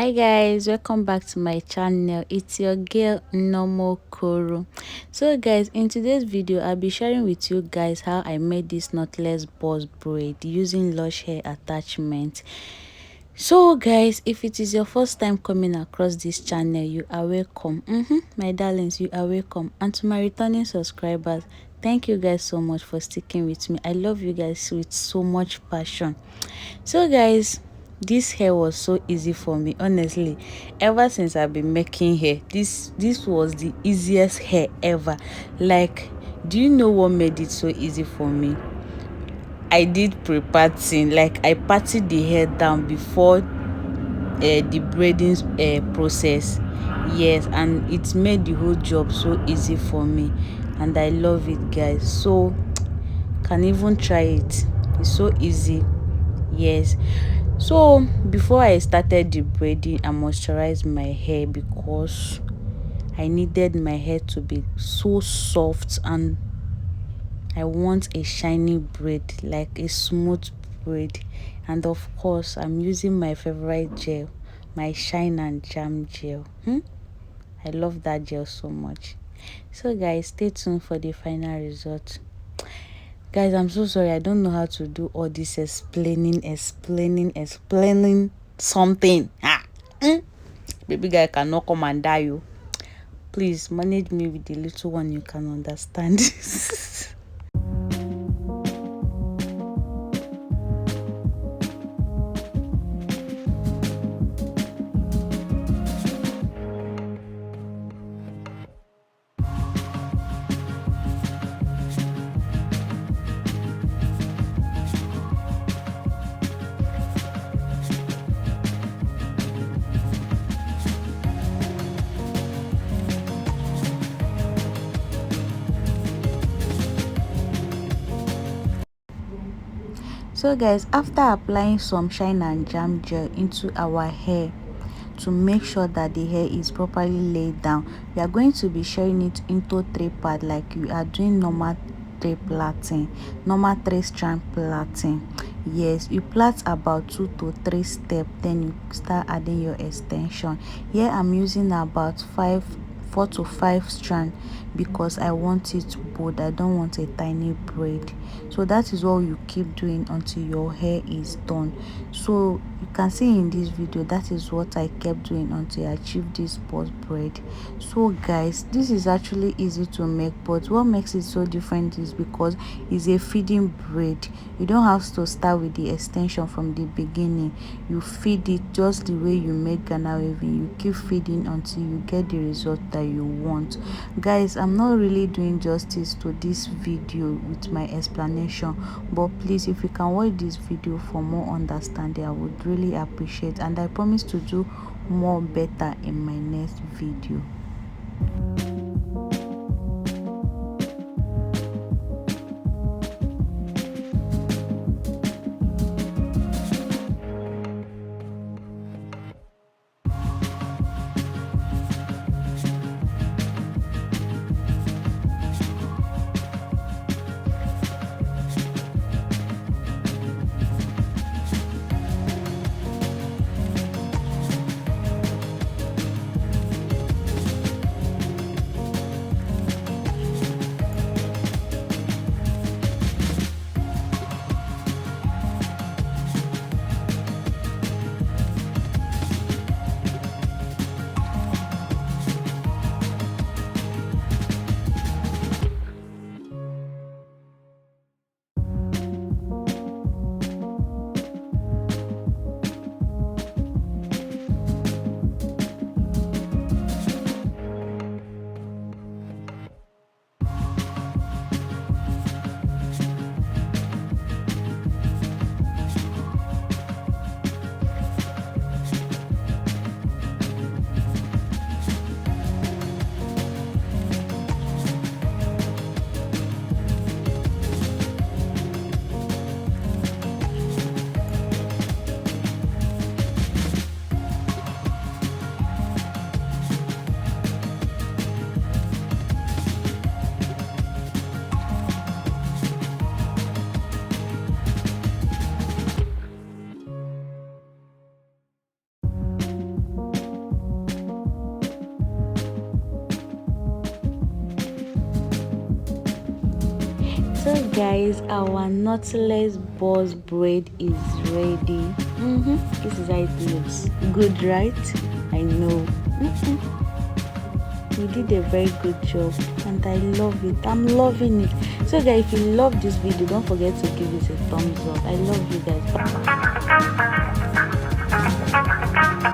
Hi guys, welcome back to my channel. It's your girl Normal Koro. So guys, in today's video I'll be sharing with you guys how I made this knotless box braid using lush hair attachment. So guys, if it is your first time coming across this channel, you are welcome. My darlings, you are welcome. And to my returning subscribers, thank you guys so much for sticking with me. I love you guys with so much passion. So guys, this hair was so easy for me, honestly. Ever since I've been making hair, this was the easiest hair ever. Like, do you know what made it so easy for me? I did pre-parting. Like, I parted the hair down before the braiding process. Yes, and it made the whole job so easy for me, and I love it guys. So can even try it, it's so easy. Yes, so before I started the braiding, I moisturized my hair because I needed my hair to be so soft, and I want a shiny braid, like a smooth braid. And of course I'm using my favorite gel, my shine and jam gel. I love that gel so much. So guys, stay tuned for the final result. Guys, I'm so sorry, I don't know how to do all this explaining something. Baby guy cannot come and die you. Please manage me with the little one you can understand. So guys, after applying some shine and jam gel into our hair to make sure that the hair is properly laid down, we are going to be sharing it into 3 parts, like you are doing normal 3 plaiting, normal 3 strand plaiting. Yes, you plait about 2 to 3 steps, then you start adding your extension. Here I'm using about 4 to 5 strand because I want it bold. I don't want a tiny braid. So that is what you keep doing until your hair is done. So you can see in this video, that is what I kept doing until I achieved this box braid. So guys, this is actually easy to make, but what makes it so different is because it's a feeding braid. You don't have to start with the extension from the beginning. You feed it just the way you make Ghana weaving. You keep feeding until you get the result that you want. Guys, I'm not really doing justice to this video with my explanation, but please, if you can watch this video for more understanding, I would really appreciate, and I promise to do more better in my next video. So guys, our knotless boss braid is ready. This is how it looks. Good, right? I know. You did a very good job and I love it. I'm loving it. So guys, if you love this video, don't forget to give it a thumbs up. I love you guys. Bye.